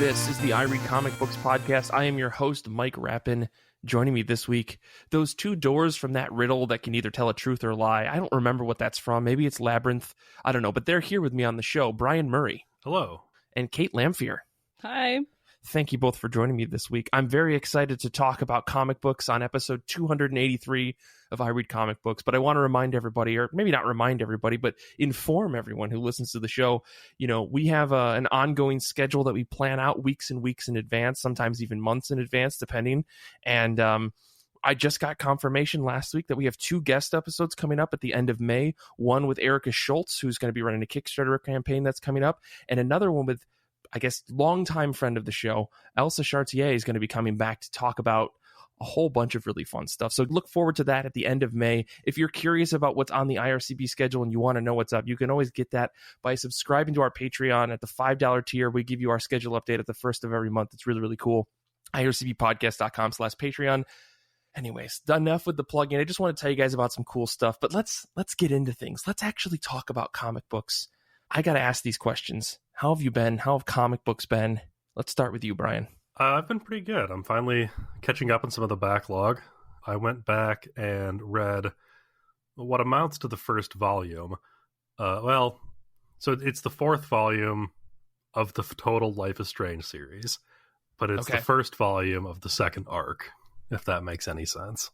This is the I Read Comic Books podcast. I am your host, Mike Rappin. Joining me this week, those two doors from that riddle that can either tell a truth or a lie. I don't remember what that's from. Maybe it's Labyrinth. I don't know, but they're here with me on the show. Brian Murray. Hello. And Kait Lamphere. Hi. Thank you both for joining me this week. I'm very excited to talk about comic books on episode 283 of I Read Comic Books, but I want to remind everybody, or maybe not remind everybody, but inform everyone who listens to the show. You know, we have an ongoing schedule that we plan out weeks and weeks in advance, sometimes even months in advance, depending. And I just got confirmation last week that we have 2 guest episodes coming up at the end of May, one with Erica Schultz, who's going to be running a Kickstarter campaign that's coming up, and another one with, I guess, longtime friend of the show, Elsa Chartier, is going to be coming back to talk about a whole bunch of really fun stuff. So look forward to that at the end of May. If you're curious about what's on the IRCB schedule and you want to know what's up, you can always get that by subscribing to our Patreon at the $5 tier. We give you our schedule update at the first of every month. It's really, really cool. ircbpodcast.com/Patreon. Anyways, done enough with the plug-in. I just want to tell you guys about some cool stuff, but let's get into things. Let's actually talk about comic books. I got to ask these questions. How have you been? How have comic books been? Let's start with you, Brian. I've been pretty good. I'm finally catching up on some of the backlog. I went back and read what amounts to the first volume. So it's the 4th volume of the total Life is Strange series, but it's the first volume of the 2nd arc, if that makes any sense.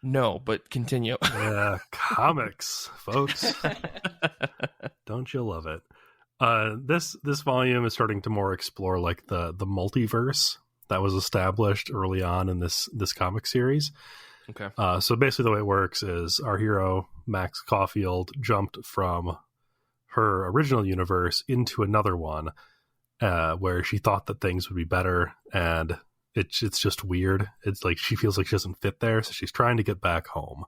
No, but continue. Yeah, comics, folks. Don't you love it? This volume is starting to more explore like the multiverse that was established early on in this comic series. Okay. So basically the way it works is our hero, Max Caulfield, jumped from her original universe into another one where she thought that things would be better, and it's just weird. It's like she feels like she doesn't fit there, so she's trying to get back home,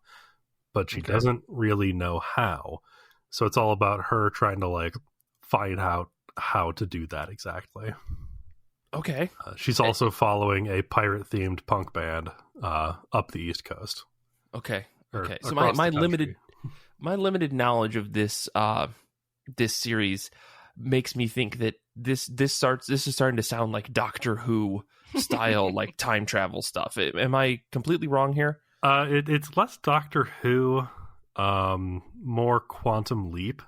but she doesn't really know how. So it's all about her trying to like find out how to do that exactly. Okay. She's also following a pirate-themed punk band up the East Coast. Okay. So my limited knowledge of this series makes me think that this is starting to sound like Doctor Who style, like time travel stuff. Am I completely wrong here? It's less Doctor Who, more Quantum Leap.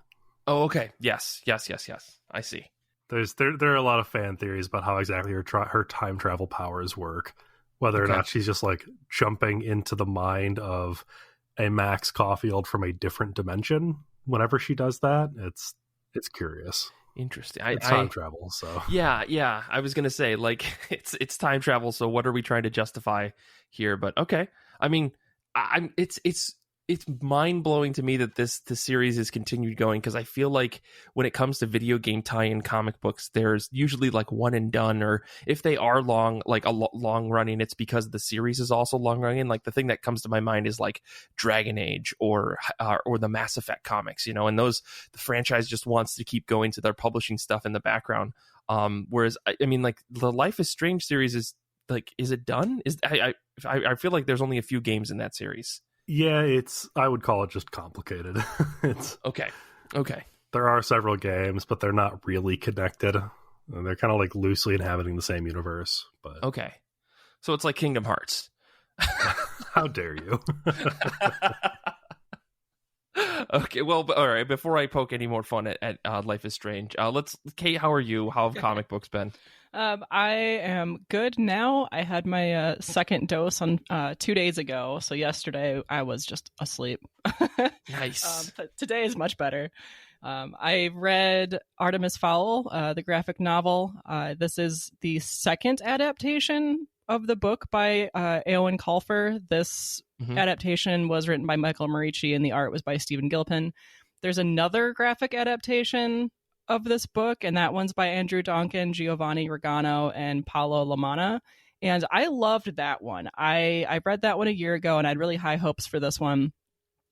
Oh, okay. Yes. I see. There are a lot of fan theories about how exactly her time travel powers work. Whether or not she's just like jumping into the mind of a Max Caulfield from a different dimension. Whenever she does that, it's curious. Interesting. It's time travel, so yeah. I was gonna say, like, it's time travel. So what are we trying to justify here? But okay. I mean, it's mind-blowing to me that the series has continued going, because I feel like when it comes to video game tie-in comic books, there's usually like one and done, or if they are long, like long running, it's because the series is also long running. Like the thing that comes to my mind is like Dragon Age or the Mass Effect comics, you know, and the franchise just wants to keep going to their publishing stuff in the background. Whereas I mean, like the Life is Strange series is like, is it done? I feel like there's only a few games in that series. Yeah, I would call it just complicated. It's okay. There are several games, but they're not really connected. And they're kind of like loosely inhabiting the same universe. But okay, so it's like Kingdom Hearts. How dare you? Okay, well, all right. Before I poke any more fun at Life is Strange, Kait, how are you? How have comic books been? I am good now. I had my second dose on 2 days ago, so yesterday I was just asleep. Nice. But today is much better. I read Artemis Fowl, the graphic novel. This is the second adaptation of the book by Eowyn Colfer. This adaptation was written by Michael Morici, and the art was by Stephen Gilpin. There's another graphic adaptation of this book, and that one's by Andrew Donkin, Giovanni Regano, and Paolo Lamanna. And I loved that one. I read that one a year ago, and I had really high hopes for this one.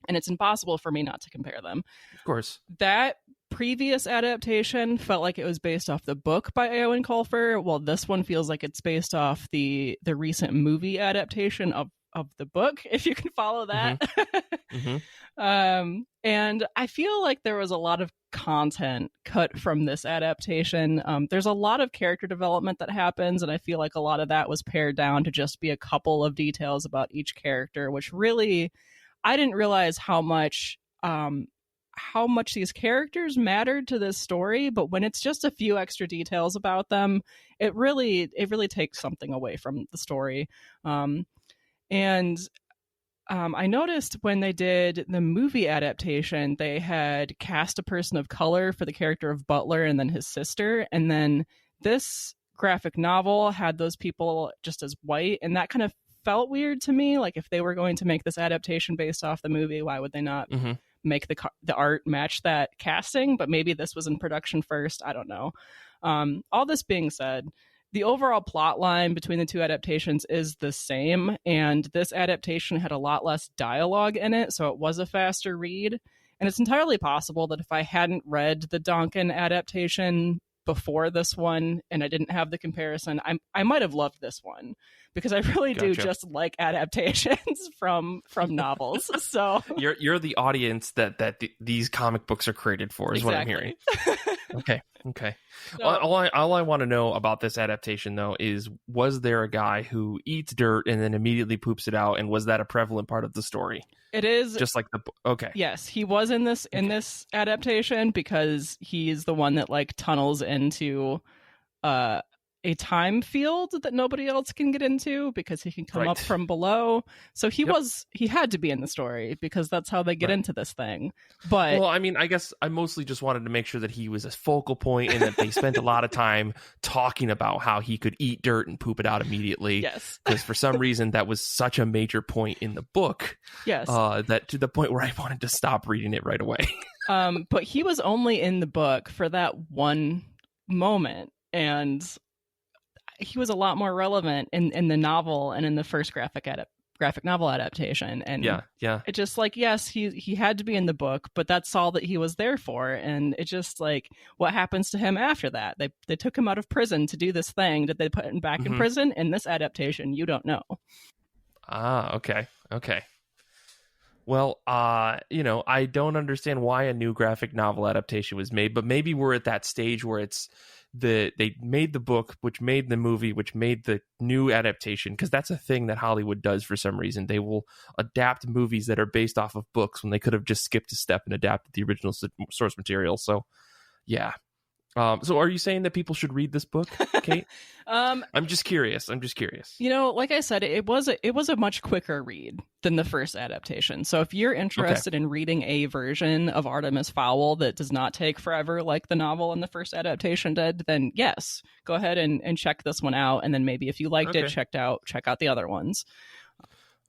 And it's impossible for me not to compare them. Of course. That previous adaptation felt like it was based off the book by Eowyn Colfer, while this one feels like it's based off the recent movie adaptation of the book, if you can follow that. And I feel like there was a lot of content cut from this adaptation. There's a lot of character development that happens, and I feel like a lot of that was pared down to just be a couple of details about each character, which really, I didn't realize how much these characters mattered to this story. But when it's just a few extra details about them, it really takes something away from the story. I noticed when they did the movie adaptation, they had cast a person of color for the character of Butler and then his sister. And then this graphic novel had those people just as white. And that kind of felt weird to me. Like, if they were going to make this adaptation based off the movie, why would they not make the art match that casting? But maybe this was in production first. I don't know. All this being said, the overall plot line between the two adaptations is the same, and this adaptation had a lot less dialogue in it, so it was a faster read. And it's entirely possible that if I hadn't read the Donkin adaptation before this one and I didn't have the comparison, I might have loved this one, because I really do just like adaptations from novels. So you're the audience that these comic books are created for, is what I'm hearing. Okay. So, all I want to know about this adaptation, though, is, was there a guy who eats dirt and then immediately poops it out, and was that a prevalent part of the story? It is, just like the okay. Yes, he was in this adaptation, because he's the one that like tunnels into a time field that nobody else can get into, because he can come up from below. So he had to be in the story, because that's how they get into this thing. But well, I mean, I guess I mostly just wanted to make sure that he was a focal point, and that they spent a lot of time talking about how he could eat dirt and poop it out immediately. Yes. Because for some reason that was such a major point in the book. Yes. That to the point where I wanted to stop reading it right away. But he was only in the book for that one moment, and he was a lot more relevant in the novel and in the first graphic novel adaptation. And it just like, yes, he had to be in the book, but that's all that he was there for. And it just like, what happens to him after that? They took him out of prison to do this thing. Did they put him back in prison? In this adaptation, you don't know. Okay. Well, I don't understand why a new graphic novel adaptation was made, but maybe we're at that stage where it's they made the book, which made the movie, which made the new adaptation, because that's a thing that Hollywood does for some reason. They will adapt movies that are based off of books when they could have just skipped a step and adapted the original source material. So, yeah. So are you saying that people should read this book, Kait? I'm just curious. Like I said, it was a much quicker read than the first adaptation. So if you're interested in reading a version of Artemis Fowl that does not take forever like the novel and the first adaptation did, then yes, go ahead and check this one out. And then maybe if you liked it, check out the other ones.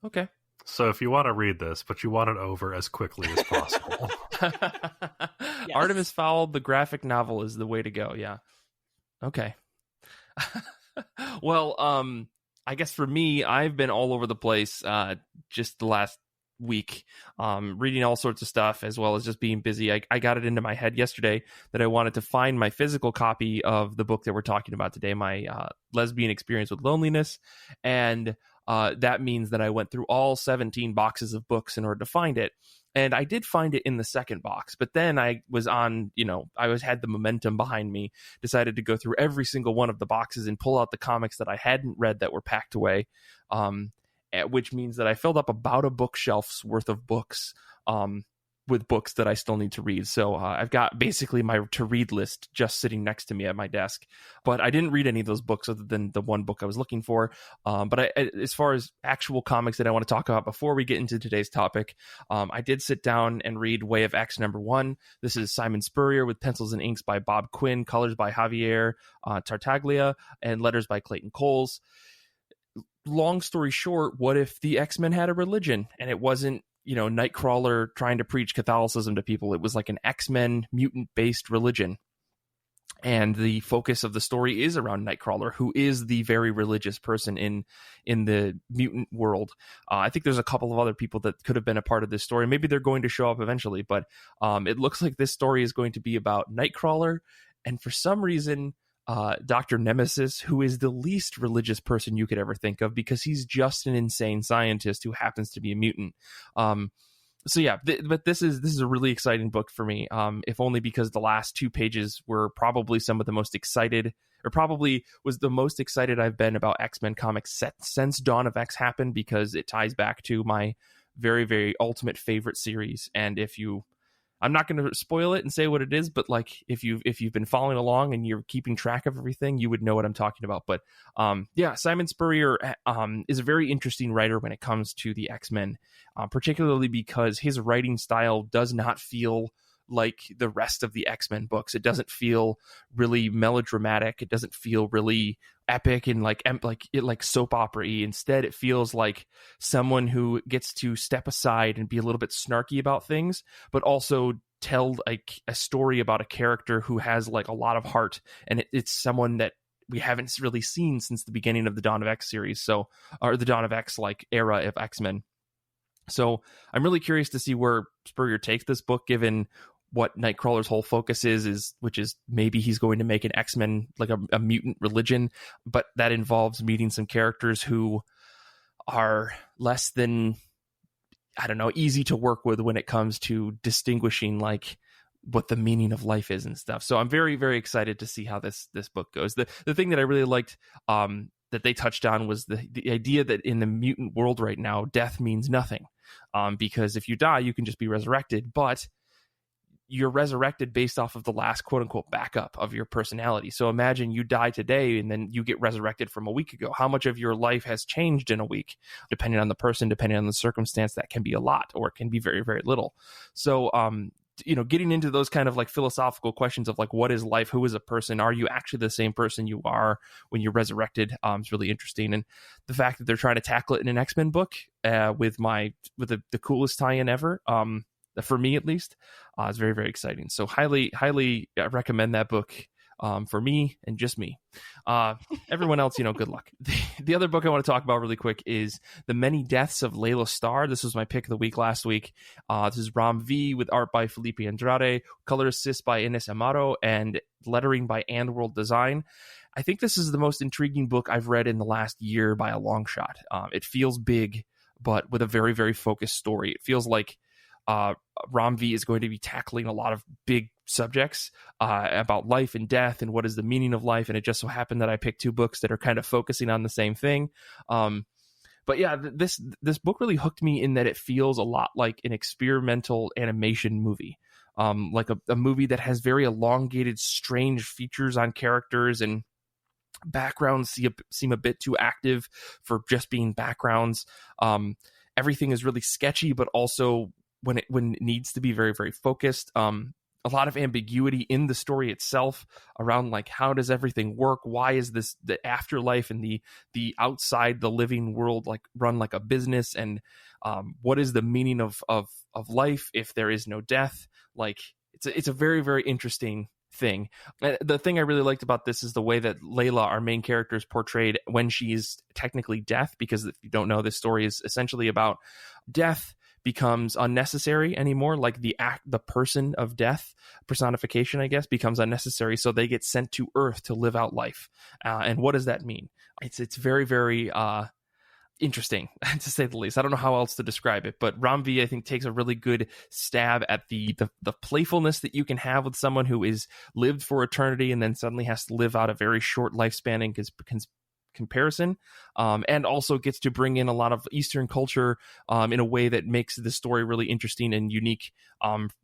Okay. So if you want to read this, but you want it over as quickly as possible. Yes. Artemis Fowl, the graphic novel, is the way to go. Yeah. Okay. Well, I guess for me, I've been all over the place just the last week, reading all sorts of stuff, as well as just being busy. I got it into my head yesterday that I wanted to find my physical copy of the book that we're talking about today, my Lesbian Experience with Loneliness. And that means that I went through all 17 boxes of books in order to find it. And I did find it in the second box, but then I was had the momentum behind me, decided to go through every single one of the boxes and pull out the comics that I hadn't read that were packed away, which means that I filled up about a bookshelf's worth of books, with books that I still need to read. So I've got basically my to-read list just sitting next to me at my desk. But I didn't read any of those books other than the one book I was looking for. But as far as actual comics that I want to talk about before we get into today's topic, I did sit down and read Way of X #1. This is Simon Spurrier with pencils and inks by Bob Quinn, colors by Javier Tartaglia, and letters by Clayton Coles. Long story short, what if the X-Men had a religion and it wasn't Nightcrawler trying to preach Catholicism to people? It was like an X-Men mutant-based religion. And the focus of the story is around Nightcrawler, who is the very religious person in the mutant world. I think there's a couple of other people that could have been a part of this story. Maybe they're going to show up eventually, but it looks like this story is going to be about Nightcrawler. And for some reason, Dr. Nemesis, who is the least religious person you could ever think of, because he's just an insane scientist who happens to be a mutant. So yeah, but this is a really exciting book for me. If only because the last 2 pages were probably some of the most excited, or probably was the most excited I've been about X-Men comics since Dawn of X happened, because it ties back to my very, very ultimate favorite series. And I'm not going to spoil it and say what it is, but like if you've been following along and you're keeping track of everything, you would know what I'm talking about. But yeah, Simon Spurrier is a very interesting writer when it comes to the X-Men, particularly because his writing style does not feel like the rest of the X-Men books. It doesn't feel really melodramatic. It doesn't feel really epic and like soap opera-y. Instead, it feels like someone who gets to step aside and be a little bit snarky about things, but also tell like a story about a character who has like a lot of heart, and it's someone that we haven't really seen since the beginning of the Dawn of X series, or the Dawn of X like era of X-Men. So I'm really curious to see where Spurrier takes this book, given what Nightcrawler's whole focus is, which is maybe he's going to make an X-Men like a mutant religion, but that involves meeting some characters who are less than, I don't know, easy to work with when it comes to distinguishing like what the meaning of life is and stuff. So I'm very, very excited to see how this book goes. The thing that I really liked that they touched on was the idea that in the mutant world right now, death means nothing, because if you die, you can just be resurrected, but you're resurrected based off of the last quote unquote backup of your personality. So imagine you die today and then you get resurrected from a week ago. How much of your life has changed in a week? Depending on the person, depending on the circumstance, that can be a lot, or it can be very, very little. So, getting into those kind of like philosophical questions of like, what is life? Who is a person? Are you actually the same person you are when you're resurrected? Is really interesting. And the fact that they're trying to tackle it in an X-Men book with the coolest tie-in ever, for me at least, is very, very exciting. So highly recommend that book for me and just me. Everyone else, good luck. The other book I want to talk about really quick is The Many Deaths of Layla Starr. This was my pick of the week last week. This is Rom V with art by Felipe Andrade, color assist by Ines Amaro, and lettering by And World Design. I think this is the most intriguing book I've read in the last year by a long shot. It feels big, but with a very, very focused story. It feels like Rom V is going to be tackling a lot of big subjects about life and death and what is the meaning of life, and it just so happened that I picked 2 books that are kind of focusing on the same thing. But yeah, this book really hooked me in that it feels a lot like an experimental animation movie, like a movie that has very elongated, strange features on characters, and backgrounds seem a bit too active for just being backgrounds. Everything is really sketchy, but also when it needs to be very, very focused. A lot of ambiguity in the story itself around like, how does everything work? Why is this the afterlife and the outside the living world like run like a business? And what is the meaning of life if there is no death? Like it's a very, very interesting thing. The thing I really liked about this is the way that Layla, our main character, is portrayed when she's technically death, because if you don't know, this story is essentially about death becomes unnecessary anymore. Like the person of death, personification, I guess, becomes unnecessary. So they get sent to Earth to live out life. And what does that mean? It's very, very interesting, to say the least. I don't know how else to describe it, but Rom V, I think, takes a really good stab at the playfulness that you can have with someone who is lived for eternity and then suddenly has to live out a very short lifespan in comparison, and also gets to bring in a lot of Eastern culture in a way that makes the story really interesting and unique,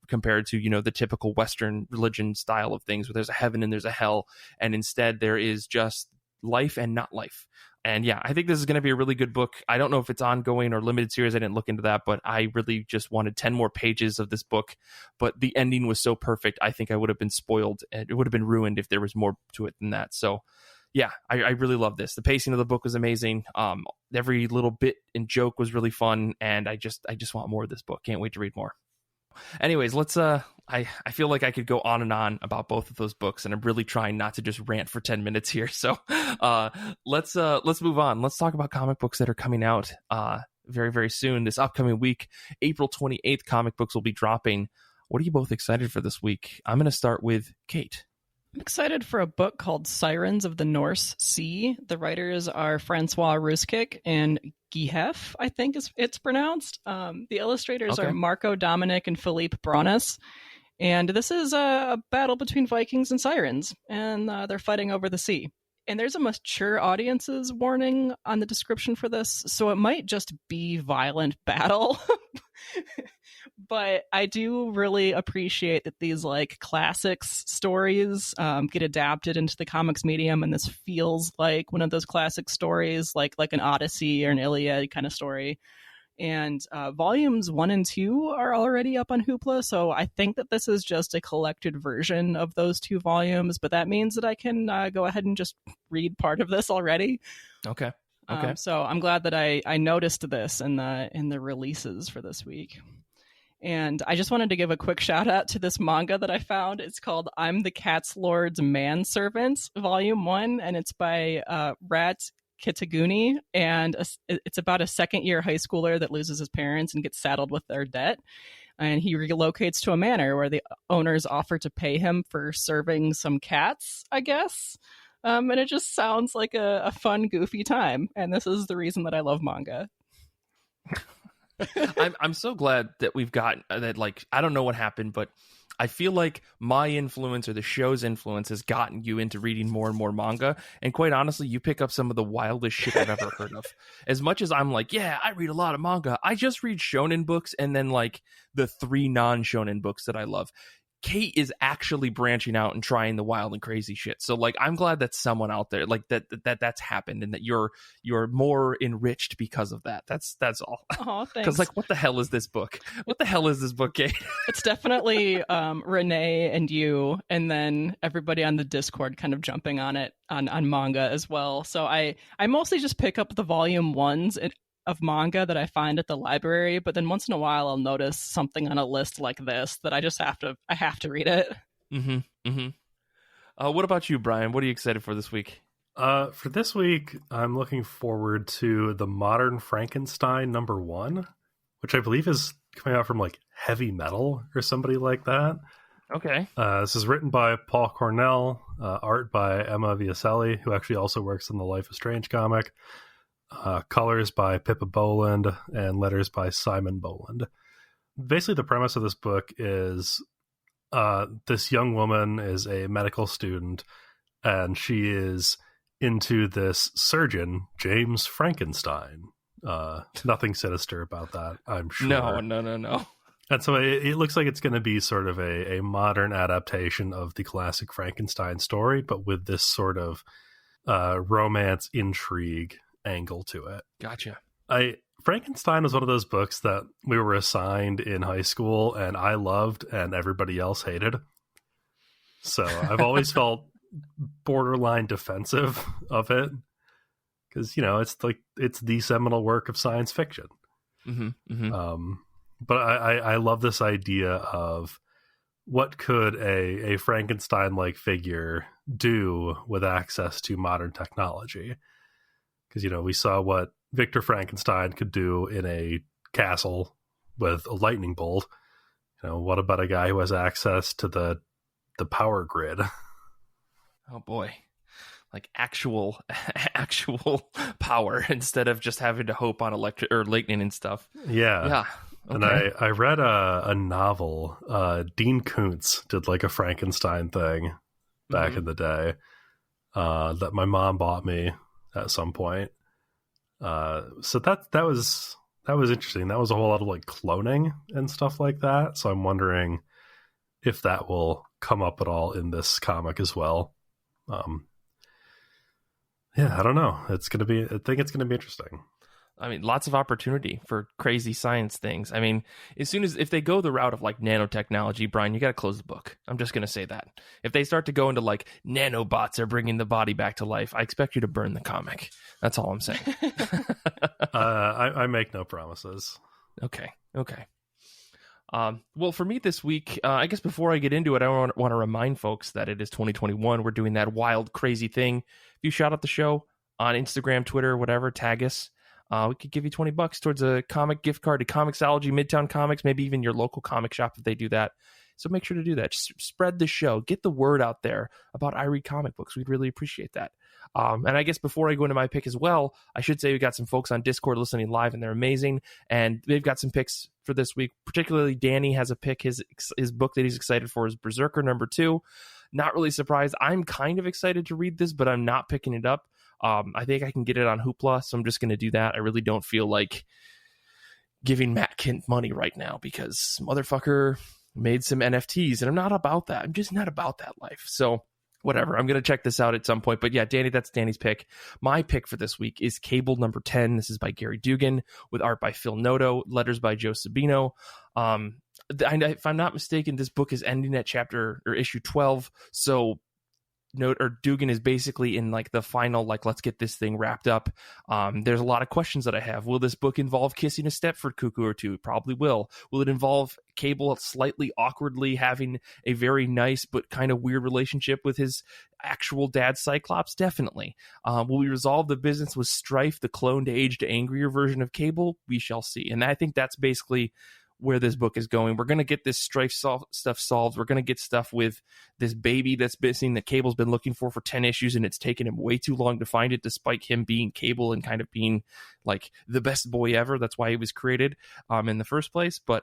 compared to the typical Western religion style of things where there's a heaven and there's a hell, and instead there is just life and not life. And yeah, I think this is going to be a really good book. I don't know if it's ongoing or limited series. I didn't look into that, but I really just wanted 10 more pages of this book. But the ending was so perfect, I think I would have been spoiled, and it would have been ruined if there was more to it than that. So yeah, I really love this. The pacing of the book was amazing. Every little bit and joke was really fun, and I just want more of this book. Can't wait to read more. Anyways, let's I feel like I could go on and on about both of those books, and I'm really trying not to just rant for 10 minutes here. So let's move on. Let's talk about comic books that are coming out very, very soon. This upcoming week, April 28th, comic books will be dropping. What are you both excited for this week? I'm going to start with Kait. I'm excited for a book called Sirens of the Norse Sea. The writers are Francois Ruskik and Gihef, I think it's pronounced. The illustrators are Marco Dominic and Philippe Bronis. And this is a battle between Vikings and Sirens, and they're fighting over the sea. And there's a mature audiences warning on the description for this, so it might just be violent battle. But I do really appreciate that these like classics stories get adapted into the comics medium, and this feels like one of those classic stories, like an Odyssey or an Iliad kind of story. And volumes 1 and 2 are already up on Hoopla, so I think that this is just a collected version of those 2 volumes, but that means that I can go ahead and just read part of this already. Okay. So I'm glad that I noticed this in the releases for this week. And I just wanted to give a quick shout out to this manga that I found. It's called I'm the Cat's Lord's Manservant, Volume 1, and it's by Rat Kitaguni, and it's about a second-year high schooler that loses his parents and gets saddled with their debt. And he relocates to a manor where the owners offer to pay him for serving some cats, I guess. And it just sounds like a fun, goofy time. And this is the reason that I love manga. I'm so glad that we've got that. Like, I don't know what happened, but I feel like my influence or the show's influence has gotten you into reading more and more manga. And quite honestly, you pick up some of the wildest shit I've ever heard of. As much as I'm like, yeah, I read a lot of manga, I just read shonen books and then like the 3 non-shonen books that I love. Kait is actually branching out and trying the wild and crazy shit. So like, I'm glad that someone out there like that's happened and that you're more enriched because of that. That's all. Oh, thanks. Because like, what the hell is this book? What the hell is this book, Kait? It's definitely Renee and you, and then everybody on the Discord kind of jumping on it on manga as well. So I mostly just pick up the volume 1s of manga that I find at the library, but then once in a while I'll notice something on a list like this that I just have to read it. What about you, Brian? What are you excited for this week? For this week, I'm looking forward to the Modern Frankenstein #1, which I believe is coming out from like Heavy Metal or somebody like that. Okay. This is written by Paul Cornell, art by Emma Viacelli, who actually also works on the Life is Strange comic. Colors by Pippa Boland and letters by Simon Boland. Basically, the premise of this book is this young woman is a medical student, and she is into this surgeon, James Frankenstein. Nothing sinister about that, I'm sure. No. And so it looks like it's going to be sort of a modern adaptation of the classic Frankenstein story, but with this sort of romance intrigue angle to it. Gotcha. Frankenstein was one of those books that we were assigned in high school and I loved and everybody else hated. So I've always felt borderline defensive of it because, you know, it's the seminal work of science fiction. But I love this idea of what could a Frankenstein-like figure do with access to modern technology. Because, you know, we saw what Victor Frankenstein could do in a castle with a lightning bolt. You know, what about a guy who has access to the power grid? Oh, boy. Like actual power instead of just having to hope on electric or lightning and stuff. Yeah. Okay. And I read a novel. Dean Koontz did like a Frankenstein thing back in the day that my mom bought me at some point. So that was interesting. That was a whole lot of like cloning and stuff like that. So I'm wondering if that will come up at all in this comic as well. Yeah, I don't know. I think it's gonna be interesting. I mean, lots of opportunity for crazy science things. I mean, if they go the route of like nanotechnology, Brian, you got to close the book. I'm just going to say that. If they start to go into like nanobots are bringing the body back to life, I expect you to burn the comic. That's all I'm saying. I make no promises. Okay. Well, for me this week, I guess before I get into it, I want to remind folks that it is 2021. We're doing that wild, crazy thing. If you shout out the show on Instagram, Twitter, whatever, tag us. We could give you $20 towards a comic gift card to Comixology, Midtown Comics, maybe even your local comic shop if they do that. So make sure to do that. Just spread the show. Get the word out there about I Read Comic Books. We'd really appreciate that. And I guess before I go into my pick as well, I should say we got some folks on Discord listening live, and they're amazing. And they've got some picks for this week. Particularly, Danny has a pick. His book that he's excited for is Berserker #2. Not really surprised. I'm kind of excited to read this, but I'm not picking it up. I think I can get it on Hoopla, so I'm just going to do that. I really don't feel like giving Matt Kint money right now because motherfucker made some NFTs, and I'm not about that. I'm just not about that life. So whatever. I'm going to check this out at some point. But yeah, Danny, that's Danny's pick. My pick for this week is Cable #10. This is by Gary Dugan with art by Phil Noto, letters by Joe Sabino. If I'm not mistaken, this book is ending at chapter or issue 12. So Dugan is basically in like the final, like, let's get this thing wrapped up. There's a lot of questions that I have. Will this book involve kissing a Stepford cuckoo or two? It probably will. Will it involve Cable slightly awkwardly having a very nice but kind of weird relationship with his actual dad Cyclops? Definitely. Will we resolve the business with Strife, the cloned, aged, angrier version of Cable? We shall see. And I think that's basically where this book is going. We're going to get this Strife stuff solved. We're going to get stuff with this baby that's missing that Cable's been looking for 10 issues, and it's taken him way too long to find it, despite him being Cable and kind of being like the best boy ever. That's why he was created in the first place. But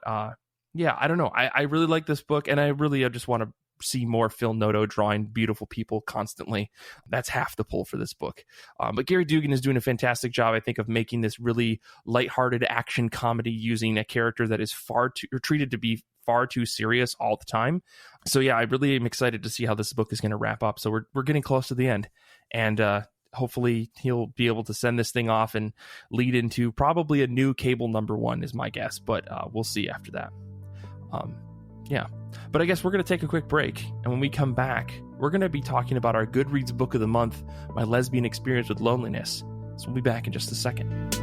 yeah, I don't know. I really like this book, and I just want to see more Phil Noto drawing beautiful people constantly. That's half the pull for this book. But Gary Dugan is doing a fantastic job, I think, of making this really lighthearted action comedy using a character that is treated to be far too serious all the time. So yeah, I really am excited to see how this book is going to wrap up. So we're getting close to the end, and hopefully he'll be able to send this thing off and lead into probably a new Cable #1 is my guess, but we'll see after that. Yeah, but I guess we're going to take a quick break, and when we come back, we're going to be talking about our Goodreads book of the month, My Lesbian Experience with Loneliness. So we'll be back in just a second.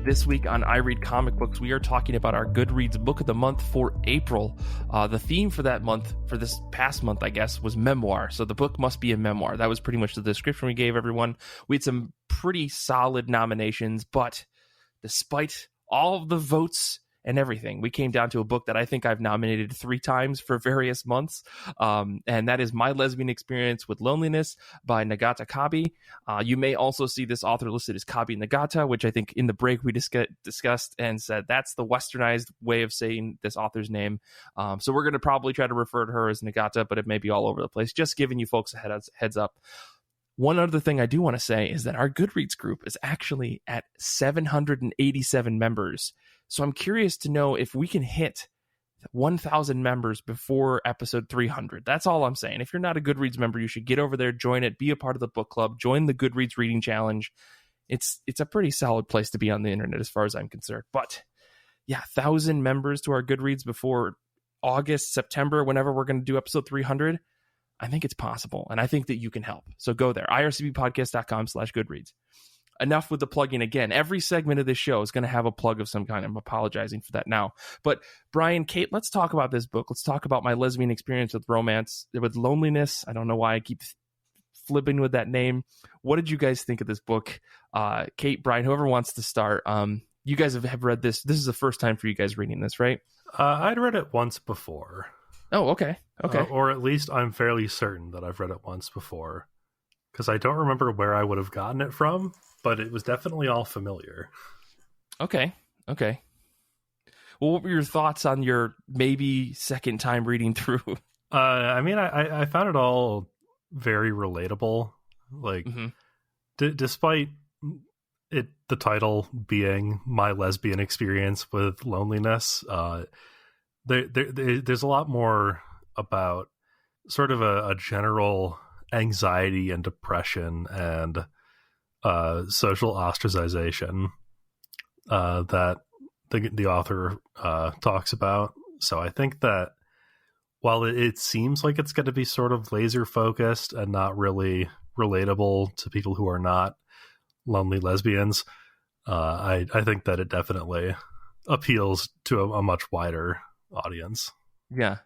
This week on I Read Comic Books, we are talking about our Goodreads book of the month for April. The theme for that month, for this past month, I guess, was memoir. So the book must be a memoir. That was pretty much the description we gave everyone. We had some pretty solid nominations, but despite all of the votes and everything, we came down to a book that I think I've nominated 3 times for various months, and that is My Lesbian Experience with Loneliness by Nagata Kabi. You may also see this author listed as Kabi Nagata, which I think in the break we discussed and said that's the westernized way of saying this author's name. So we're going to probably try to refer to her as Nagata, but it may be all over the place. Just giving you folks a heads up. One other thing I do want to say is that our Goodreads group is actually at 787 members. So I'm curious to know if we can hit 1,000 members before episode 300. That's all I'm saying. If you're not a Goodreads member, you should get over there, join it, be a part of the book club, join the Goodreads reading challenge. It's a pretty solid place to be on the internet as far as I'm concerned. But yeah, 1,000 members to our Goodreads before August, September, whenever we're going to do episode 300. I think it's possible, and I think that you can help. So go there, ircbpodcast.com/Goodreads. Enough with the plugging again. Every segment of this show is going to have a plug of some kind. I'm apologizing for that now. But Brian, Kait, let's talk about this book. Let's talk about My Lesbian Experience with Loneliness. I don't know why I keep flipping with that name. What did you guys think of this book? Kait, Brian, whoever wants to start. You guys have read this. This is the first time for you guys reading this, right? I'd read it once before. Oh, okay. Or at least I'm fairly certain that I've read it once before, because I don't remember where I would have gotten it from, but it was definitely all familiar. Okay. Well, what were your thoughts on your maybe second time reading through? I mean, I found it all very relatable. Like, despite the title being My Lesbian Experience with Loneliness, there's a lot more about sort of a general anxiety and depression and social ostracization that the author talks about. So I think that while it seems like it's going to be sort of laser focused and not really relatable to people who are not lonely lesbians, I think that it definitely appeals to a much wider audience. Yeah.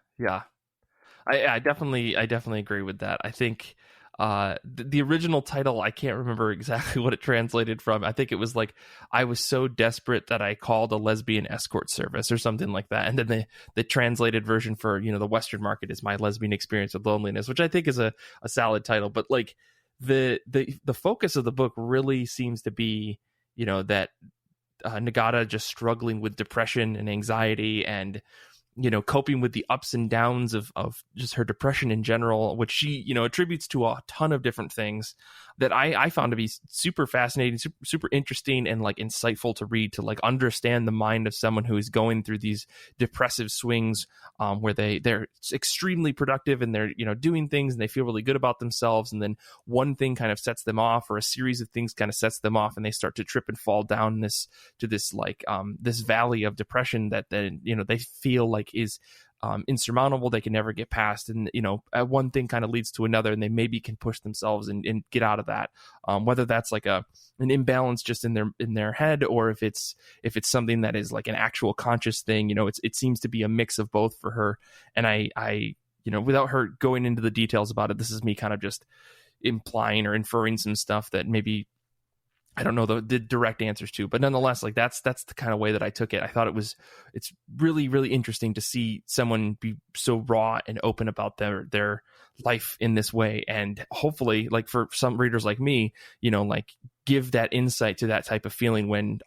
I definitely agree with that. I think the original title, I can't remember exactly what it translated from. I think it was like, I was so desperate that I called a lesbian escort service or something like that. And then the translated version for, the Western market is My Lesbian Experience with Loneliness, which I think is a solid title. But like the focus of the book really seems to be, that Nagata just struggling with depression and anxiety and, coping with the ups and downs of just her depression in general, which she, attributes to a ton of different things that I found to be super fascinating, super interesting, and like insightful to read, to like understand the mind of someone who is going through these depressive swings, where they're extremely productive and they're, doing things and they feel really good about themselves. And then one thing kind of sets them off, or a series of things kind of sets them off, and they start to trip and fall down this valley of depression that then, they feel like is insurmountable, they can never get past, and one thing kind of leads to another, and they maybe can push themselves and get out of that, whether that's like an imbalance just in their head, or if it's something that is like an actual conscious thing. It seems to be a mix of both for her. And I without her going into the details about it, this is me kind of just implying or inferring some stuff that maybe I don't know the direct answers to, but nonetheless, like that's the kind of way that I took it. I thought it's really, really interesting to see someone be so raw and open about their life in this way. And hopefully, like for some readers like me, like give that insight to that type of feeling when,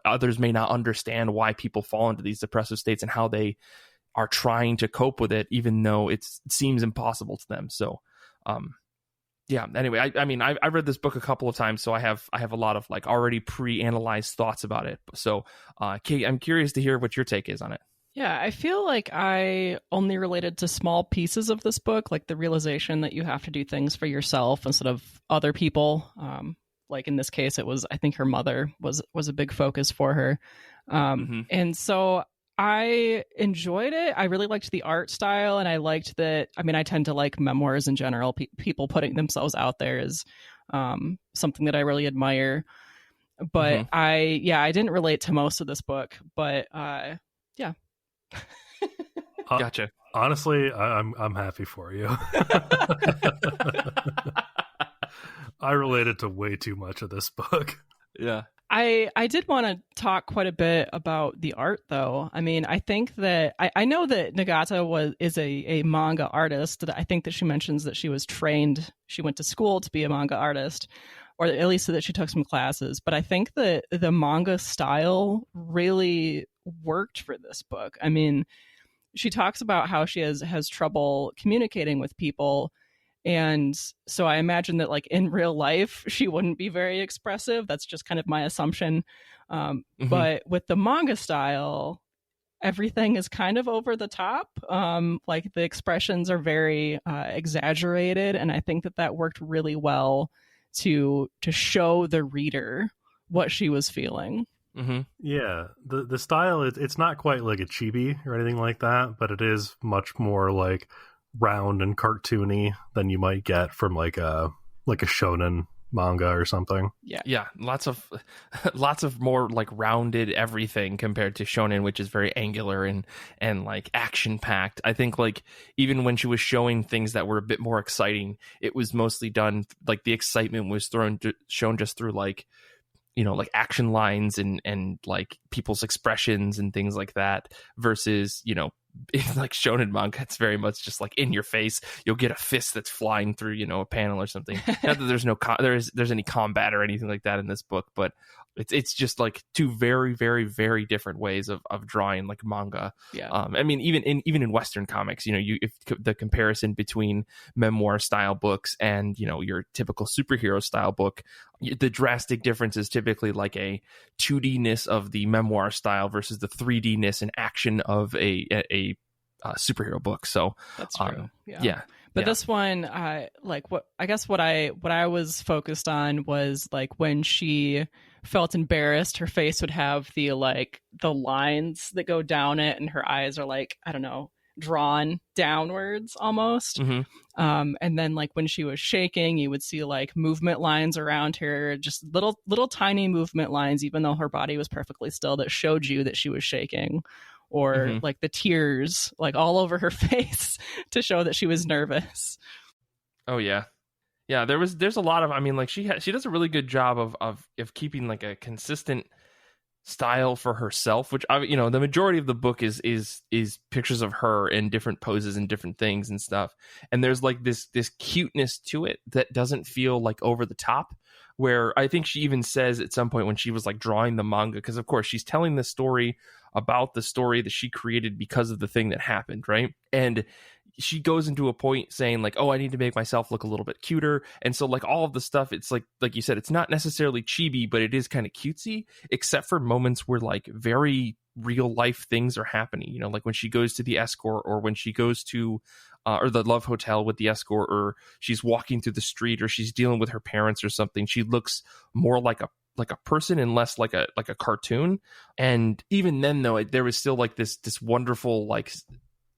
others may not understand why people fall into these depressive states and how they are trying to cope with it, even though it seems impossible to them. So, yeah. Anyway, I read this book a couple of times, so I have a lot of like already pre-analyzed thoughts about it. So, Kait, I'm curious to hear what your take is on it. Yeah, I feel like I only related to small pieces of this book, like the realization that you have to do things for yourself instead of other people. Like in this case, it was, I think her mother was a big focus for her. And so I enjoyed it. I really liked the art style, and I liked that. I mean, I tend to like memoirs in general. People putting themselves out there is something that I really admire. But I didn't relate to most of this book, but yeah. Gotcha. Honestly, I'm happy for you. I related to way too much of this book. Yeah. I did want to talk quite a bit about the art, though. I mean, I think that I know that Nagata is a manga artist. That I think that she mentions that she was trained. She went to school to be a manga artist, or at least that she took some classes. But I think that the manga style really worked for this book. I mean, she talks about how she has trouble communicating with people. And so I imagine that like in real life, she wouldn't be very expressive. That's just kind of my assumption. But with the manga style, everything is kind of over the top. Like the expressions are very exaggerated. And I think that worked really well to show the reader what she was feeling. Yeah, the style, it's not quite like a chibi or anything like that, but it is much more like round and cartoony than you might get from like a shonen manga or something. Yeah, lots of more like rounded everything compared to shonen, which is very angular and like action packed. I think like even when she was showing things that were a bit more exciting, it was mostly done like the excitement was shown just through like like action lines and like people's expressions and things like that, versus it's like shonen manga, it's very much just like in your face. You'll get a fist that's flying through a panel or something. Not that there's any combat or anything like that in this book, but it's just like two very, very, very different ways of drawing like manga. Yeah. I mean, even in Western comics, if the comparison between memoir style books and your typical superhero style book, the drastic difference is typically like a 2D-ness of the memoir style versus the 3D-ness and action of a superhero book. So that's true. Yeah. But this one, like what I was focused on was like when she felt embarrassed, her face would have the lines that go down it, and her eyes are like, I don't know, drawn downwards almost. And then like when she was shaking, you would see like movement lines around her, just little tiny movement lines, even though her body was perfectly still, that showed you that she was shaking. or like the tears like all over her face to show that she was nervous. Oh yeah. Yeah, there's a lot of, I mean, like she does a really good job of keeping like a consistent style for herself, which the majority of the book is pictures of her in different poses and different things and stuff. And there's like this cuteness to it that doesn't feel like over the top, where I think she even says at some point when she was like drawing the manga, because of course she's telling the story about the story that she created because of the thing that happened, right? And she goes into a point saying like, oh, I need to make myself look a little bit cuter. And so like all of the stuff, it's like you said, it's not necessarily chibi, but it is kind of cutesy, except for moments where like very real life things are happening, like when she goes to the escort, or when she goes to or the love hotel with the escort, or she's walking through the street, or she's dealing with her parents or something. She looks more like a person and less like a cartoon. And even then though, there was still like this wonderful like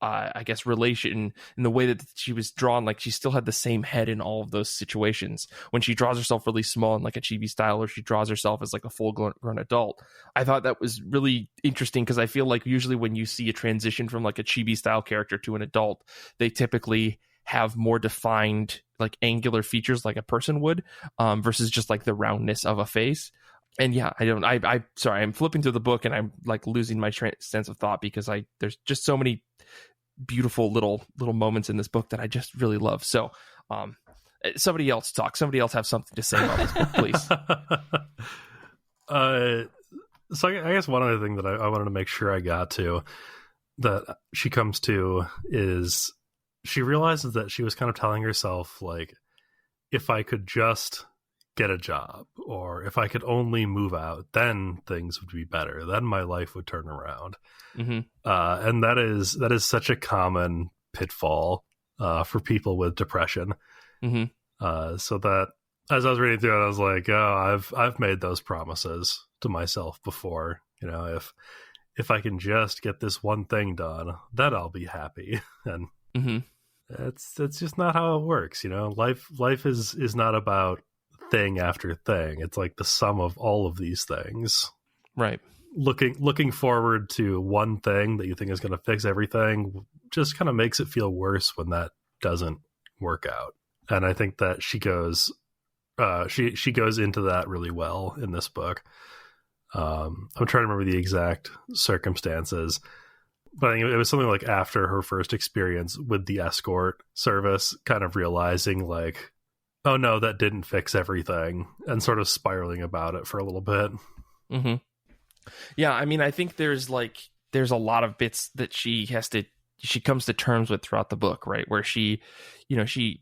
I guess relation in the way that she was drawn. Like she still had the same head in all of those situations. When she draws herself really small in like a chibi style, or she draws herself as like a full grown adult, I thought that was really interesting, because I feel like usually when you see a transition from like a chibi style character to an adult, they typically have more defined like angular features like a person would, versus just like the roundness of a face. And yeah, sorry, I'm flipping through the book and I'm like losing my sense of thought, because there's just so many beautiful little moments in this book that I just really love. So somebody else talk. Somebody else have something to say about this book, please. So I guess one other thing that I wanted to make sure I got to, that she comes to, is she realizes that she was kind of telling herself, like, if I could just get a job, or if I could only move out, then things would be better. Then my life would turn around. And that is such a common pitfall for people with depression. So that as I was reading through it, I was like, oh, I've made those promises to myself before. If I can just get this one thing done, then I'll be happy. And that's just not how it works. Life is not about thing after thing. It's like the sum of all of these things. Right. Looking forward to one thing that you think is going to fix everything just kind of makes it feel worse when that doesn't work out. And I think that she goes into that really well in this book. I'm trying to remember the exact circumstances, but I think it was something like after her first experience with the escort service, kind of realizing like, oh no, that didn't fix everything, and sort of spiraling about it for a little bit. Yeah, I mean, I think there's a lot of bits that she comes to terms with throughout the book, right? Where she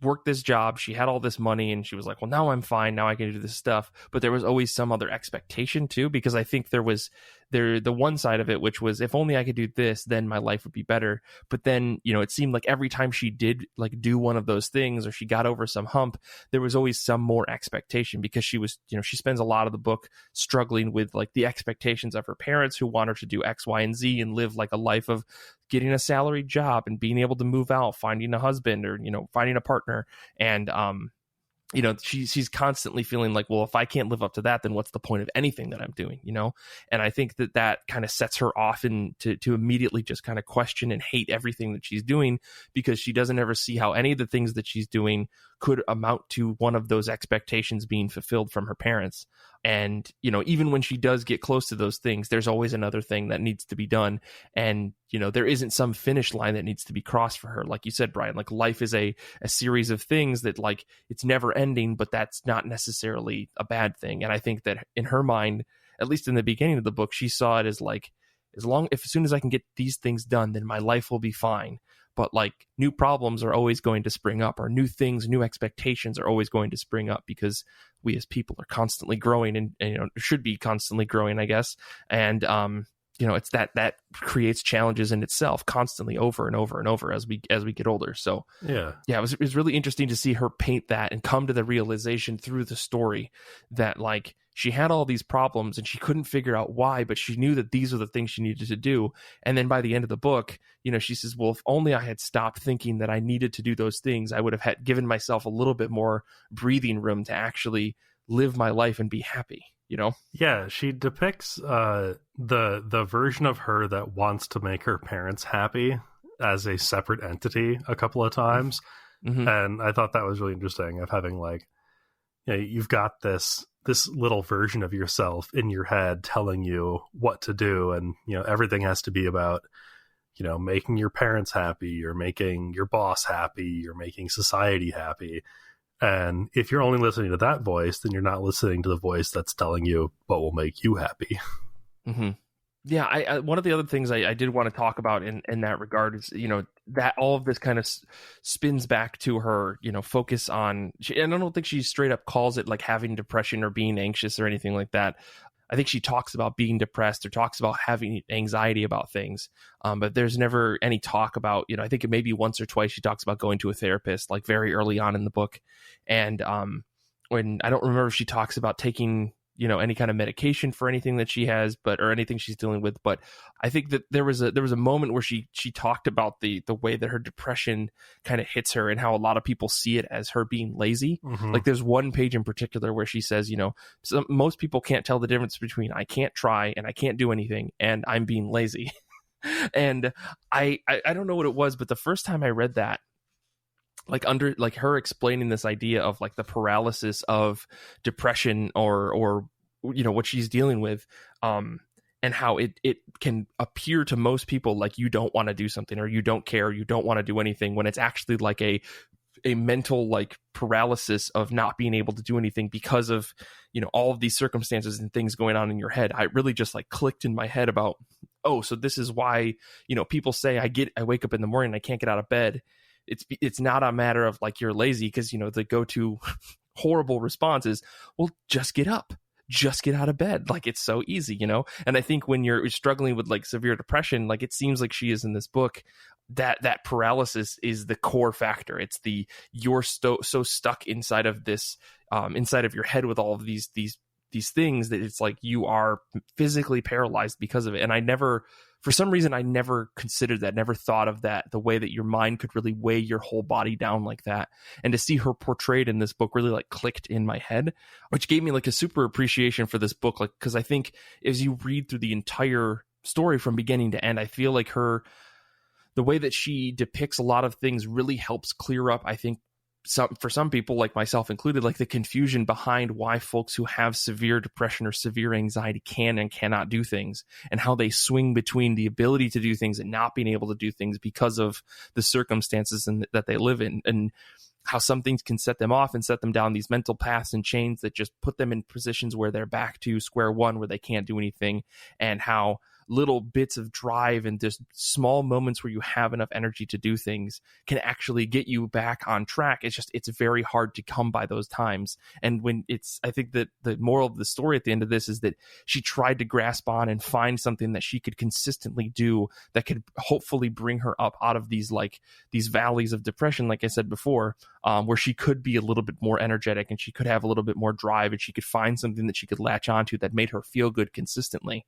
worked this job, she had all this money, and she was like, well, now I'm fine, now I can do this stuff. But there was always some other expectation too, because I think there was the one side of it, which was, if only I could do this, then my life would be better. But then, it seemed like every time she did like do one of those things, or she got over some hump, there was always some more expectation, because she was, she spends a lot of the book struggling with like the expectations of her parents, who want her to do X, Y, and Z and live like a life of getting a salaried job and being able to move out, finding a husband, or, finding a partner. And, she's constantly feeling like, well, if I can't live up to that, then what's the point of anything that I'm doing, And I think that kind of sets her off to immediately just kind of question and hate everything that she's doing, because she doesn't ever see how any of the things that she's doing could amount to one of those expectations being fulfilled from her parents. And, even when she does get close to those things, there's always another thing that needs to be done. And, there isn't some finish line that needs to be crossed for her. Like you said, Brian, like life is a series of things that like it's never ending, but that's not necessarily a bad thing. And I think that in her mind, at least in the beginning of the book, she saw it as like, as soon as I can get these things done, then my life will be fine. But like new problems are always going to spring up, or new things, new expectations are always going to spring up, because we as people are constantly growing and should be constantly growing, I guess. And, it's that creates challenges in itself constantly, over and over and over as we get older. So yeah, it was really interesting to see her paint that and come to the realization through the story that like she had all these problems and she couldn't figure out why, but she knew that these are the things she needed to do. And then by the end of the book, she says, well, if only I had stopped thinking that I needed to do those things, I would have given myself a little bit more breathing room to actually live my life and be happy. you know? Yeah, she depicts the version of her that wants to make her parents happy as a separate entity a couple of times. Mm-hmm. And I thought that was really interesting, of having like, you know, you've got this little version of yourself in your head telling you what to do, and you know, everything has to be about, you know, making your parents happy, or making your boss happy, or making society happy. And if you're only listening to that voice, then you're not listening to the voice that's telling you what will make you happy. Mm-hmm. Yeah, I one of the other things I did want to talk about in that regard is, you know, that all of this kind of spins back to her, you know, focus on, and I don't think she straight up calls it like having depression or being anxious or anything like that. I think she talks about being depressed or talks about having anxiety about things. But there's never any talk about, you know, I think maybe once or twice she talks about going to a therapist, like very early on in the book. And when I don't remember if she talks about taking, you know, any kind of medication for anything that she has, or anything she's dealing with. But I think that there was a moment where she talked about the way that her depression kind of hits her, and how a lot of people see it as her being lazy. Mm-hmm. Like there's one page in particular where she says, you know, most people can't tell the difference between I can't try and I can't do anything and I'm being lazy. And I don't know what it was, but the first time I read that, like under like her explaining this idea of like the paralysis of depression, or you know, what she's dealing with, and how it can appear to most people like you don't want to do something, or you don't care, you don't want to do anything, when it's actually like a mental like paralysis of not being able to do anything because of, you know, all of these circumstances and things going on in your head. I really just like clicked in my head about, oh, so this is why, you know, people say I wake up in the morning and I can't get out of bed. It's not a matter of like you're lazy, because, you know, the go-to horrible response is, well, just get up, just get out of bed. Like, it's so easy, you know? And I think when you're struggling with like severe depression, like it seems like she is in this book, that paralysis is the core factor. It's you're so stuck inside of this, inside of your head with all of these things, that it's like you are physically paralyzed because of it. And for some reason, I never considered that, never thought of that, the way that your mind could really weigh your whole body down like that. And to see her portrayed in this book really like clicked in my head, which gave me like a super appreciation for this book. Like, because I think as you read through the entire story from beginning to end, I feel like the way that she depicts a lot of things really helps clear up, I think, for some people, like myself included, like the confusion behind why folks who have severe depression or severe anxiety can and cannot do things, and how they swing between the ability to do things and not being able to do things because of the circumstances that they live in, and how some things can set them off and set them down these mental paths and chains that just put them in positions where they're back to square one, where they can't do anything, and how little bits of drive and just small moments where you have enough energy to do things can actually get you back on track. It's very hard to come by those times. And I think that the moral of the story at the end of this is that she tried to grasp on and find something that she could consistently do that could hopefully bring her up out of these valleys of depression, like I said before, where she could be a little bit more energetic, and she could have a little bit more drive, and she could find something that she could latch onto that made her feel good consistently.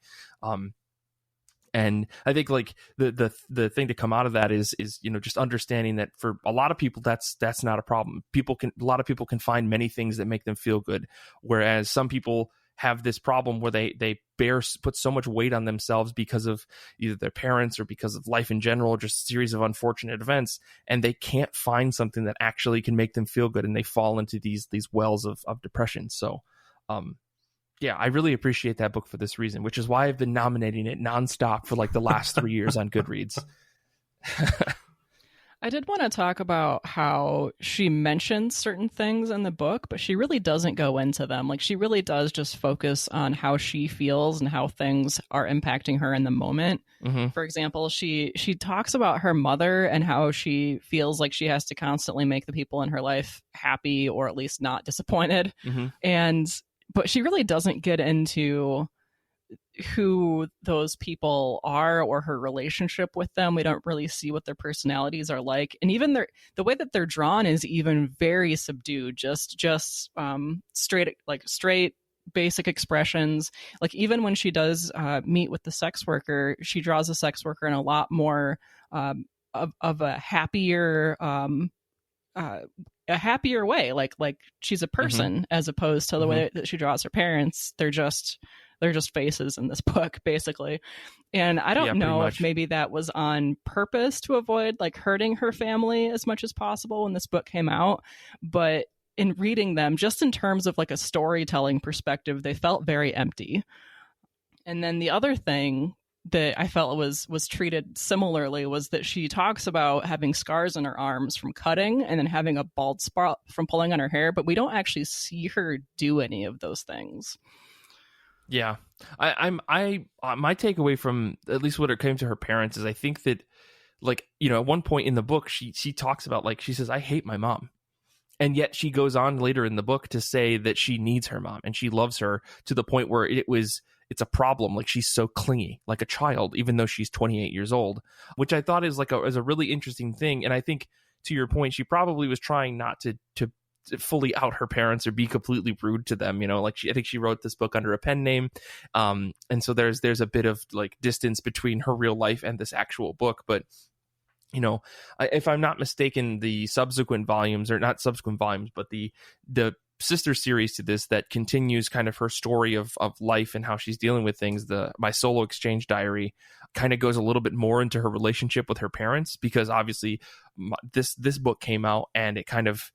And I think like the thing to come out of that is, you know, just understanding that for a lot of people, that's not a problem. A lot of people can find many things that make them feel good. Whereas some people have this problem where they put so much weight on themselves because of either their parents or because of life in general, or just a series of unfortunate events, and they can't find something that actually can make them feel good, and they fall into these wells of depression. So, yeah, I really appreciate that book for this reason, which is why I've been nominating it nonstop for like the last 3 years on Goodreads. I did want to talk about how she mentions certain things in the book, but she really doesn't go into them. Like, she really does just focus on how she feels and how things are impacting her in the moment. Mm-hmm. For example, she talks about her mother and how she feels like she has to constantly make the people in her life happy, or at least not disappointed. Mm-hmm. But she really doesn't get into who those people are or her relationship with them. We don't really see what their personalities are like. And even the way that they're drawn is even very subdued, just straight basic expressions. Like, even when she does meet with the sex worker, she draws a sex worker in a lot more of a happier a happier way, like she's a person, as opposed to the way that she draws her parents. They're just faces in this book, basically. And I don't know if maybe that was on purpose to avoid like hurting her family as much as possible when this book came out, but in reading them, just in terms of like a storytelling perspective, they felt very empty. And then the other thing that I felt was treated similarly was that she talks about having scars on her arms from cutting and then having a bald spot from pulling on her hair, but we don't actually see her do any of those things. Yeah. My takeaway from at least what it came to her parents is I think that, like, you know, at one point in the book, she talks about, like, she says, I hate my mom. And yet she goes on later in the book to say that she needs her mom and she loves her to the point where it's a problem. Like, she's so clingy, like a child, even though she's 28 years old, which I thought is a really interesting thing. And I think, to your point, she probably was trying not to fully out her parents or be completely rude to them. You know, like I think she wrote this book under a pen name. And so there's a bit of like distance between her real life and this actual book. But, you know, if I'm not mistaken, the subsequent volumes, or not subsequent volumes, but the sister series to this that continues kind of her story of life and how she's dealing with things, My Solo Exchange Diary, kind of goes a little bit more into her relationship with her parents, because obviously this book came out and it kind of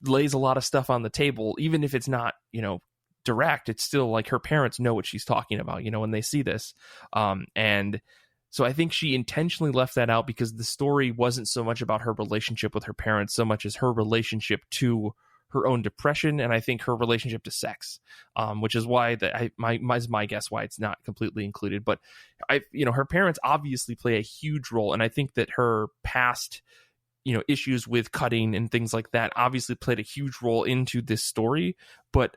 lays a lot of stuff on the table, even if it's not, you know, direct. It's still like her parents know what she's talking about, you know, when they see this. And so I think she intentionally left that out because the story wasn't so much about her relationship with her parents so much as her relationship to her own depression, and I think her relationship to sex, which is why my guess why it's not completely included. But her parents obviously play a huge role, and I think that her past, you know, issues with cutting and things like that obviously played a huge role into this story. But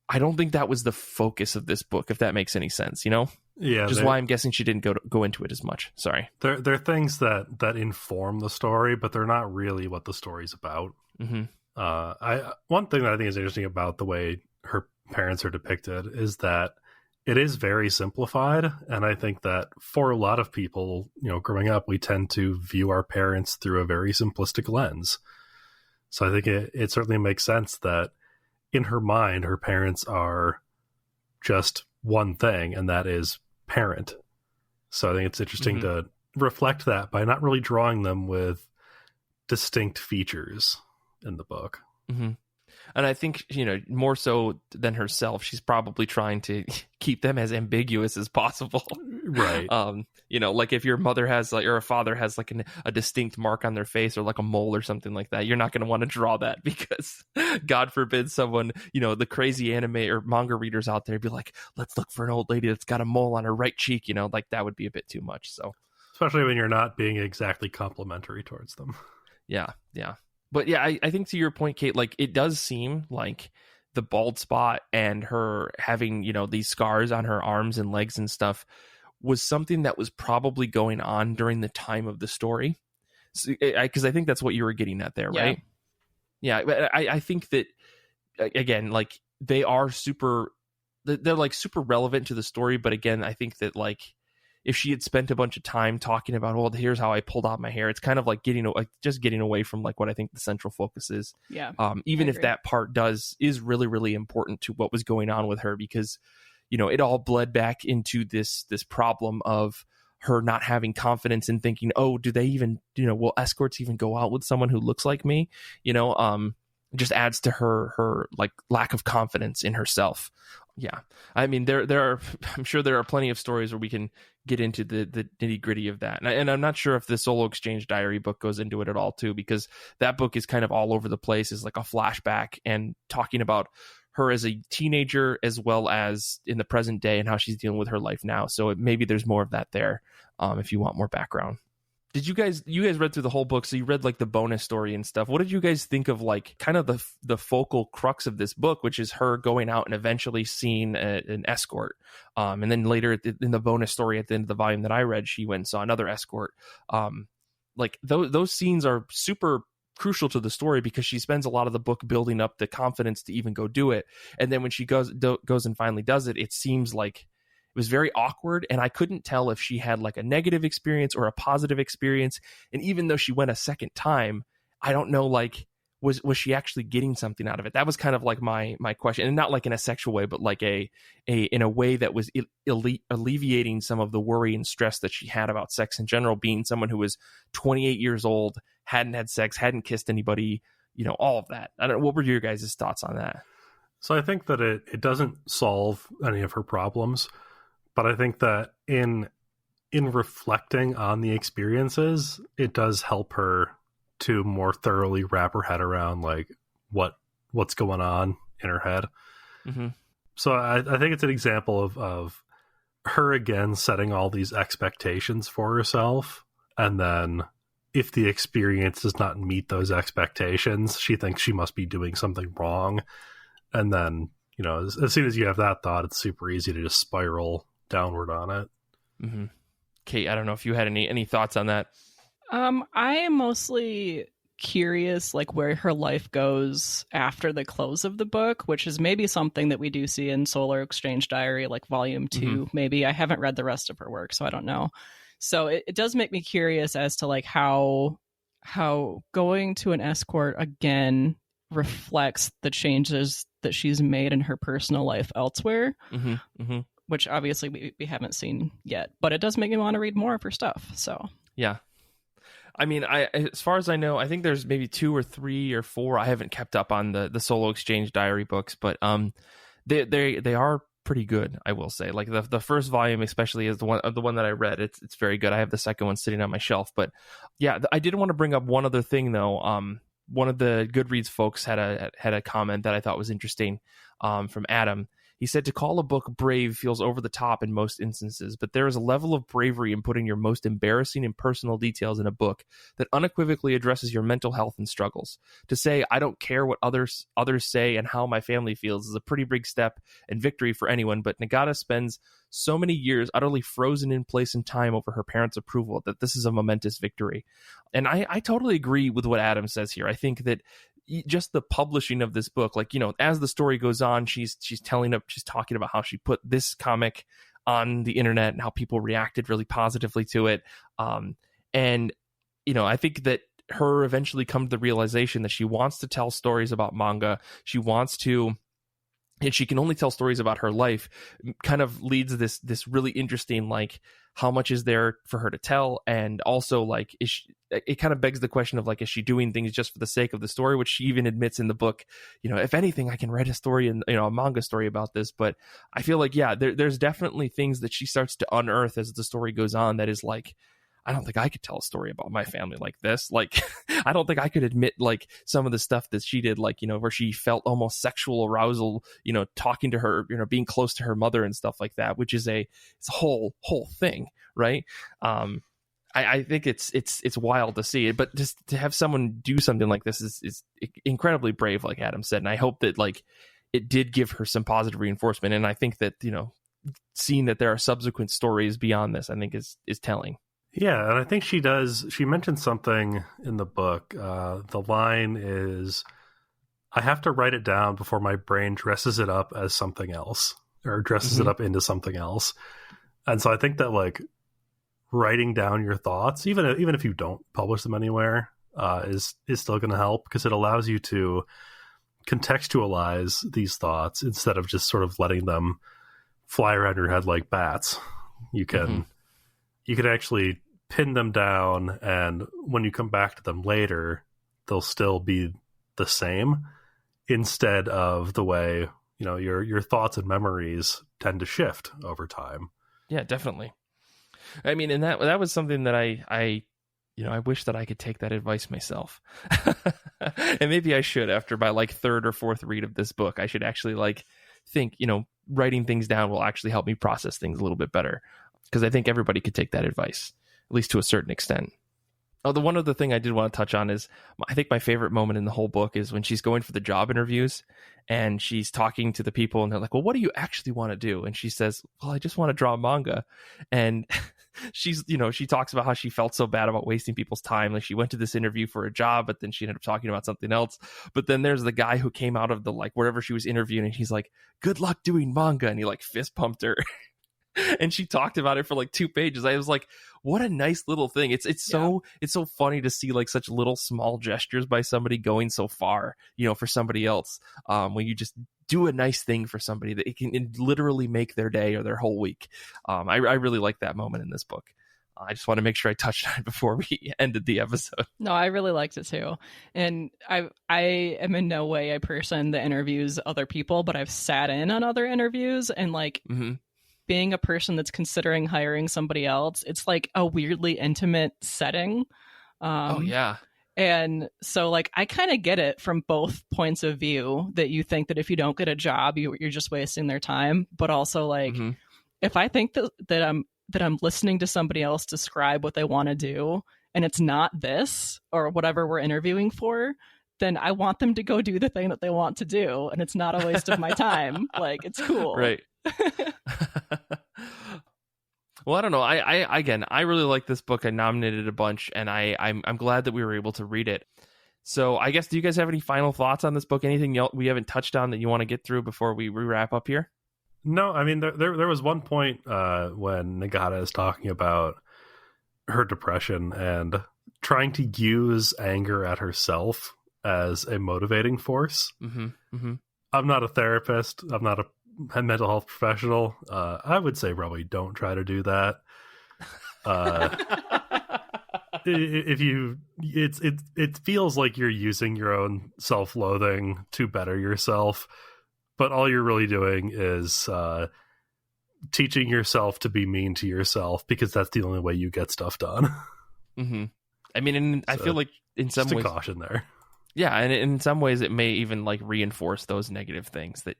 I don't think that was the focus of this book, if that makes any sense, you know? Yeah. Which is why I'm guessing she didn't go into it as much. Sorry. There are things that inform the story, but they're not really what the story's about. Mm-hmm. One thing that I think is interesting about the way her parents are depicted is that it is very simplified. And I think that for a lot of people, you know, growing up, we tend to view our parents through a very simplistic lens. So I think it certainly makes sense that in her mind, her parents are just one thing, and that is parent. So I think it's interesting to reflect that by not really drawing them with distinct features in the book. Mm-hmm. And I think, you know, more so than herself, she's probably trying to keep them as ambiguous as possible. Right. You know, like if your mother has like, or a father has like a distinct mark on their face or like a mole or something like that, you're not going to want to draw that because God forbid someone, you know, the crazy anime or manga readers out there be like, let's look for an old lady that's got a mole on her right cheek, you know, like that would be a bit too much. So, especially when you're not being exactly complimentary towards them. Yeah. Yeah. But yeah, I think to your point, Kait, like it does seem like the bald spot and her having, you know, these scars on her arms and legs and stuff was something that was probably going on during the time of the story. Because I think that's what you were getting at there, right? Yeah, but I think that, again, like they're like super relevant to the story. But again, I think that like if she had spent a bunch of time talking about, well, here's how I pulled out my hair, it's kind of like getting away from like what I think the central focus is. Yeah. Even if that part is really, really important to what was going on with her, because, you know, it all bled back into this problem of her not having confidence in thinking, oh, do they even, you know, will escorts even go out with someone who looks like me? You know, just adds to her like lack of confidence in herself. Yeah. I mean, I'm sure there are plenty of stories where we can get into the nitty gritty of that. And I'm not sure if the Solo Exchange Diary book goes into it at all too, because that book is kind of all over the place, is like a flashback and talking about her as a teenager as well as in the present day and how she's dealing with her life now. So maybe there's more of that there if you want more background. Did you guys read through the whole book, so you read like the bonus story and stuff. What did you guys think of like kind of the focal crux of this book, which is her going out and eventually seeing an escort, and then later in the bonus story at the end of the volume that I read, she went and saw another escort. Like those scenes are super crucial to the story because she spends a lot of the book building up the confidence to even go do it, and then when she goes and finally does it, it seems like it was very awkward, and I couldn't tell if she had like a negative experience or a positive experience. And even though she went a second time, I don't know like was she actually getting something out of it? That was kind of like my question, and not like in a sexual way, but like a in a way that was alleviating some of the worry and stress that she had about sex in general, being someone who was 28 years old, hadn't had sex, hadn't kissed anybody, all of that. I don't know, what were your guys' thoughts on that? So I think that it doesn't solve any of her problems, but I think that in reflecting on the experiences, it does help her to more thoroughly wrap her head around like what's going on in her head. Mm-hmm. So I think it's an example of her again setting all these expectations for herself, and then if the experience does not meet those expectations, she thinks she must be doing something wrong. And then, as soon as you have that thought, it's super easy to just spiral downward on it. Mm-hmm. Kait, I don't know if you had any thoughts on that. I am mostly curious, like, where her life goes after the close of the book, which is maybe something that we do see in Solar Exchange Diary, like Volume 2. Mm-hmm. Maybe. I haven't read the rest of her work, so I don't know. So it does make me curious as to like how going to an escort again reflects the changes that she's made in her personal life elsewhere, Mm-hmm. Mm-hmm. which obviously we haven't seen yet, but it does make me want to read more of her stuff. So yeah, I mean, as far as I know, I think there's maybe 2 or 3 or 4. I haven't kept up on the Solo Exchange Diary books, but they are pretty good, I will say. Like the first volume especially is the one that I read. It's very good. I have the second one sitting on my shelf, but yeah, I did want to bring up one other thing though. One of the Goodreads folks had a comment that I thought was interesting, from Adam. He said, to call a book brave feels over the top in most instances, but there is a level of bravery in putting your most embarrassing and personal details in a book that unequivocally addresses your mental health and struggles. To say, I don't care what others say and how my family feels is a pretty big step and victory for anyone, but Nagata spends so many years utterly frozen in place and time over her parents' approval that this is a momentous victory. And I totally agree with what Adam says here. I think that just the publishing of this book, like, as the story goes on, she's talking about how she put this comic on the internet and how people reacted really positively to it. And I think that her eventually come to the realization that she wants to tell stories about manga. She wants to, and she can only tell stories about her life, kind of leads this really interesting, like, how much is there for her to tell? And also, like, it kind of begs the question of, like, is she doing things just for the sake of the story, which she even admits in the book, if anything, I can write a story and, a manga story about this. But I feel like, yeah, there's definitely things that she starts to unearth as the story goes on that is like, I don't think I could tell a story about my family like this. Like, I don't think I could admit, like, some of the stuff that she did, like, where she felt almost sexual arousal, talking to her, being close to her mother and stuff like that, which is it's a whole thing, right? I think it's wild to see it, but just to have someone do something like this is incredibly brave, like Adam said. And I hope that, like, it did give her some positive reinforcement. And I think that, seeing that there are subsequent stories beyond this, I think is telling. Yeah, and I think she mentioned something in the book. The line is, I have to write it down before my brain dresses it up as something else, or dresses it up into something else. And so I think that, like, writing down your thoughts, even if you don't publish them anywhere, is still going to help, because it allows you to contextualize these thoughts instead of just sort of letting them fly around your head like bats. You can actually pin them down, and when you come back to them later, they'll still be the same, instead of the way, your thoughts and memories tend to shift over time. Yeah, definitely. I mean, and that was something that I wish that I could take that advice myself. And maybe I should, after my, like, 3rd or 4th read of this book, I should actually, like, think, writing things down will actually help me process things a little bit better. Because I think everybody could take that advice, at least to a certain extent. Oh, the one other thing I did want to touch on is, I think my favorite moment in the whole book is when she's going for the job interviews and she's talking to the people and they're like, well, what do you actually want to do? And she says, well, I just want to draw manga. And she's, she talks about how she felt so bad about wasting people's time. Like, she went to this interview for a job, but then she ended up talking about something else. But then there's the guy who came out of the, like, wherever she was interviewing, and he's like, good luck doing manga. And he, like, fist pumped her. And she talked about it for like 2 pages. I was like, what a nice little thing. It's so funny to see like such little small gestures by somebody going so far, for somebody else. When you just do a nice thing for somebody that it can literally make their day or their whole week. I really like that moment in this book. I just want to make sure I touched on it before we ended the episode. No, I really liked it too. And I am in no way a person that interviews other people, but I've sat in on other interviews and like being a person that's considering hiring somebody else, it's like a weirdly intimate setting. Oh, yeah. And so like I kind of get it from both points of view that you think that if you don't get a job, you're just wasting their time. But also like if I think that I'm listening to somebody else describe what they want to do and it's not this or whatever we're interviewing for, then I want them to go do the thing that they want to do. And it's not a waste of my time. Like, it's cool. Right. Well, I don't know. I really like this book. I nominated a bunch and I'm glad that we were able to read it. So I guess, do you guys have any final thoughts on this book? Anything we haven't touched on that you want to get through before we wrap up here? No, I mean, there was one point when Nagata is talking about her depression and trying to use anger at herself as a motivating force. I'm not a therapist. I'm not a mental health professional. I would say probably don't try to do that. It feels like you're using your own self-loathing to better yourself. But all you're really doing is teaching yourself to be mean to yourself because that's the only way you get stuff done. I mean, I feel like in some ways, caution there. Yeah, and in some ways it may even like reinforce those negative things that,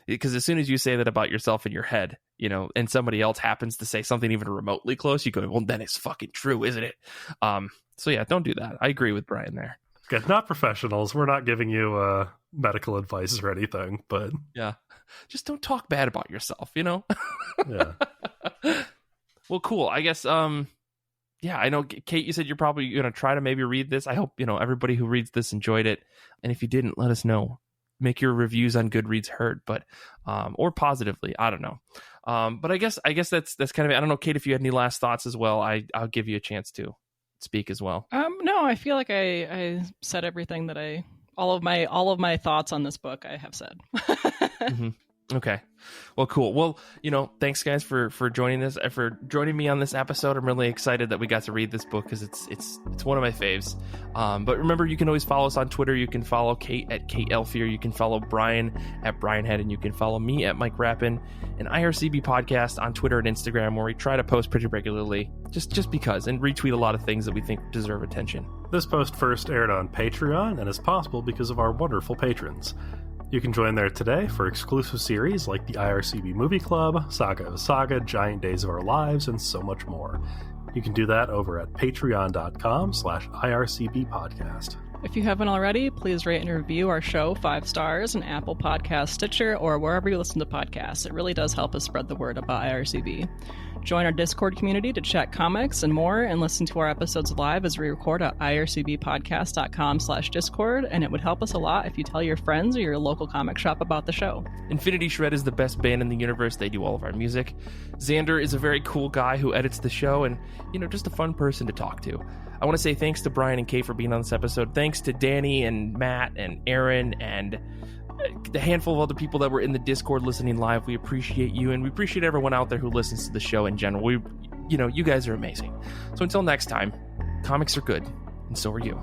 because as soon as you say that about yourself in your head, and somebody else happens to say something even remotely close, you go, well, then it's fucking true, isn't it? So yeah, don't do that. I agree with Brian there. Okay, not professionals. We're not giving you medical advice or anything, but yeah, just don't talk bad about yourself, Yeah. Well, cool. I guess, yeah, I know, Kait, you said you're probably going to try to maybe read this. I hope, everybody who reads this enjoyed it. And if you didn't, let us know. Make your reviews on Goodreads heard, but, or positively, I don't know. But I guess that's kind of it. I don't know, Kait, if you had any last thoughts as well, I'll give you a chance to speak as well. No, I feel like I said everything that all of my thoughts on this book I have said. Okay. Well, cool. Well, thanks guys for joining us, for joining me on this episode. I'm really excited that we got to read this book because it's one of my faves. But remember, you can always follow us on Twitter. You can follow Kait at Kait Elfier. You can follow Brian at Brianhead, and you can follow me at Mike Rappin, an IRCB podcast on Twitter and Instagram, where we try to post pretty regularly, just because, and retweet a lot of things that we think deserve attention. This post first aired on Patreon and is possible because of our wonderful patrons. You can join there today for exclusive series like the IRCB Movie Club, Saga of Saga, Giant Days of Our Lives, and so much more. You can do that over at patreon.com/IRCB podcast. If you haven't already, please rate and review our show 5 stars on Apple Podcasts, Stitcher, or wherever you listen to podcasts. It really does help us spread the word about IRCB. Join our Discord community to chat comics and more, and listen to our episodes live as we record at ircbpodcast.com/discord, and it would help us a lot if you tell your friends or your local comic shop about the show. Infinity Shred is the best band in the universe. They do all of our music. Xander is a very cool guy who edits the show and, just a fun person to talk to. I want to say thanks to Brian and Kait for being on this episode. Thanks to Danny and Matt and Aaron and the handful of other people that were in the Discord listening live. We appreciate you, and we appreciate everyone out there who listens to the show in general. You guys are amazing. So until next time, comics are good, and so are you.